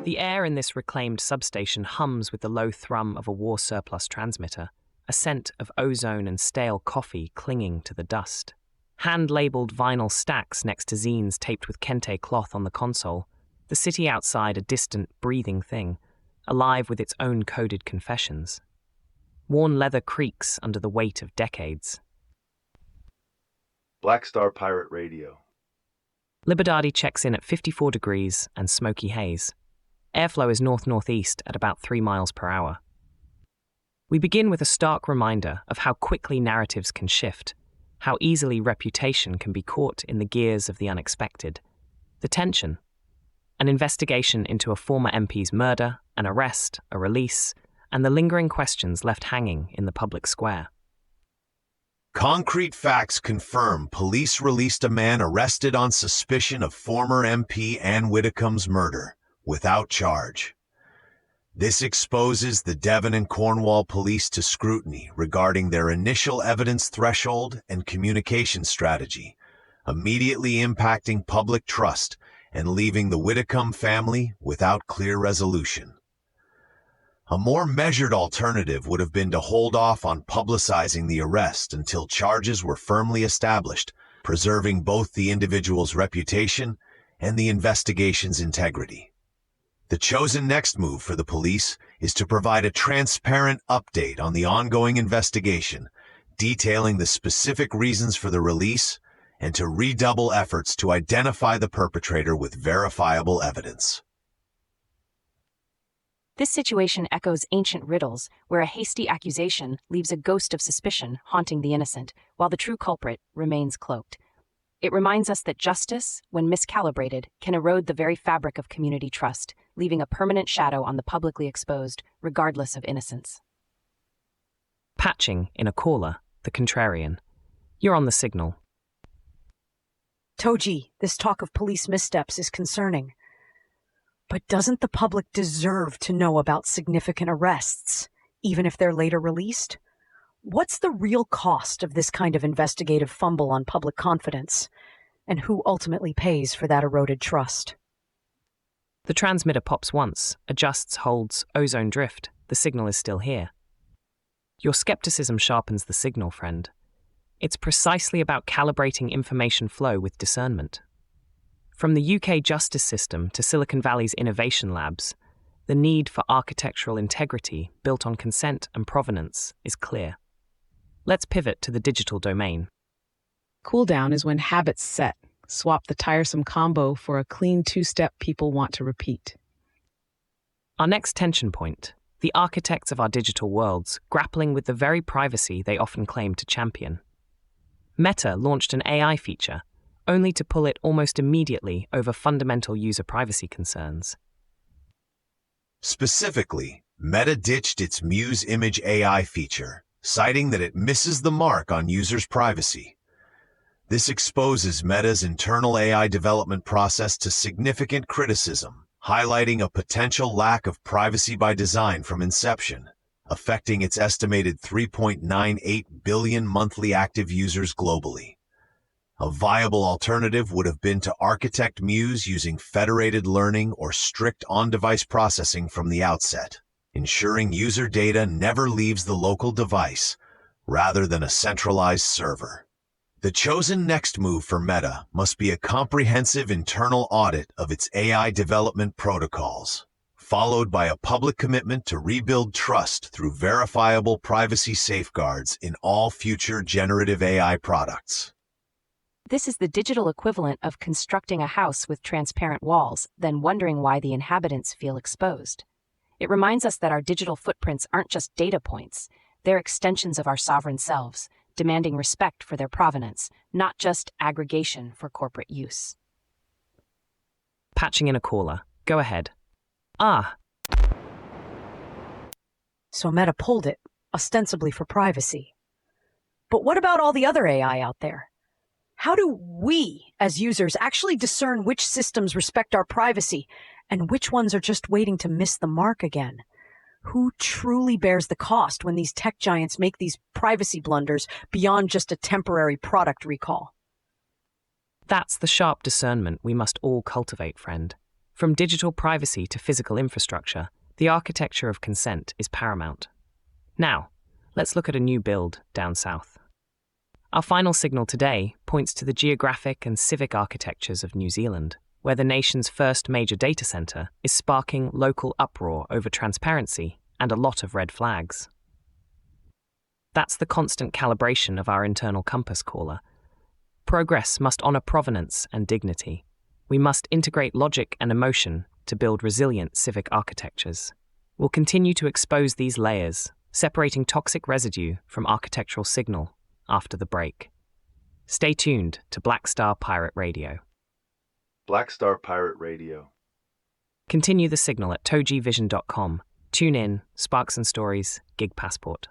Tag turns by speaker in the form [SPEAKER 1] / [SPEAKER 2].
[SPEAKER 1] The air in this reclaimed substation hums with the low thrum of a war surplus transmitter, a scent of ozone and stale coffee clinging to the dust. Hand-labeled vinyl stacks next to zines taped with kente cloth on the console, the city outside a distant, breathing thing, alive with its own coded confessions. Worn leather creaks under the weight of decades.
[SPEAKER 2] Black Star Pirate Radio.
[SPEAKER 1] Liberdade checks in at 54 degrees and smoky haze. Airflow is north-northeast at about 3 miles per hour. We begin with a stark reminder of how quickly narratives can shift, how easily reputation can be caught in the gears of the unexpected. The tension. An investigation into a former MP's murder, an arrest, a release, and the lingering questions left hanging in the public square.
[SPEAKER 3] Concrete facts confirm police released a man arrested on suspicion of former MP Anne Widdecombe's murder, without charge. This exposes the Devon and Cornwall police to scrutiny regarding their initial evidence threshold and communication strategy, immediately impacting public trust and leaving the Widdecombe family without clear resolution. A more measured alternative would have been to hold off on publicizing the arrest until charges were firmly established, preserving both the individual's reputation and the investigation's integrity. The chosen next move for the police is to provide a transparent update on the ongoing investigation, detailing the specific reasons for the release, and to redouble efforts to identify the perpetrator with verifiable evidence.
[SPEAKER 4] This situation echoes ancient riddles, where a hasty accusation leaves a ghost of suspicion haunting the innocent, while the true culprit remains cloaked. It reminds us that justice, when miscalibrated, can erode the very fabric of community trust, leaving a permanent shadow on the publicly exposed, regardless of innocence.
[SPEAKER 1] Patching in a caller, the contrarian. You're on the signal.
[SPEAKER 5] Togee, this talk of police missteps is concerning. But doesn't the public deserve to know about significant arrests, even if they're later released? What's the real cost of this kind of investigative fumble on public confidence? And who ultimately pays for that eroded trust?
[SPEAKER 1] The transmitter pops once, adjusts, holds, ozone drift. The signal is still here. Your skepticism sharpens the signal, friend. It's precisely about calibrating information flow with discernment. From the UK justice system to Silicon Valley's innovation labs, the need for architectural integrity built on consent and provenance is clear. Let's pivot to the digital domain.
[SPEAKER 6] Cool down is when habits set. Swap the tiresome combo for a clean two-step people want to repeat.
[SPEAKER 1] Our next tension point, the architects of our digital worlds grappling with the very privacy they often claim to champion. Meta launched an AI feature, only to pull it almost immediately over fundamental user privacy concerns.
[SPEAKER 3] Specifically, Meta ditched its Muse Image AI feature, citing that it misses the mark on users' privacy. This exposes Meta's internal AI development process to significant criticism, highlighting a potential lack of privacy by design from inception, affecting its estimated 3.98 billion monthly active users globally. A viable alternative would have been to architect Muse using federated learning or strict on-device processing from the outset, ensuring user data never leaves the local device, rather than a centralized server. The chosen next move for Meta must be a comprehensive internal audit of its AI development protocols, followed by a public commitment to rebuild trust through verifiable privacy safeguards in all future generative AI products.
[SPEAKER 4] This is the digital equivalent of constructing a house with transparent walls, then wondering why the inhabitants feel exposed. It reminds us that our digital footprints aren't just data points, they're extensions of our sovereign selves, demanding respect for their provenance, not just aggregation for corporate use.
[SPEAKER 1] Patching in a caller. Go ahead.
[SPEAKER 5] So Meta pulled it, ostensibly for privacy. But what about all the other AI out there? How do we, as users, actually discern which systems respect our privacy and which ones are just waiting to miss the mark again? Who truly bears the cost when these tech giants make these privacy blunders beyond just a temporary product recall?
[SPEAKER 1] That's the sharp discernment we must all cultivate, friend. From digital privacy to physical infrastructure, the architecture of consent is paramount. Now, let's look at a new build down south. Our final signal today points to the geographic and civic architectures of New Zealand, where the nation's first major data center is sparking local uproar over transparency and a lot of red flags. That's the constant calibration of our internal compass caller. Progress must honor provenance and dignity. We must integrate logic and emotion to build resilient civic architectures. We'll continue to expose these layers, separating toxic residue from architectural signal after the break. Stay tuned to Black Star Pirate Radio.
[SPEAKER 2] Black Star Pirate Radio.
[SPEAKER 1] Continue the signal at TogeeVision.com. Tune in, Sparks and Stories, Gig Passport.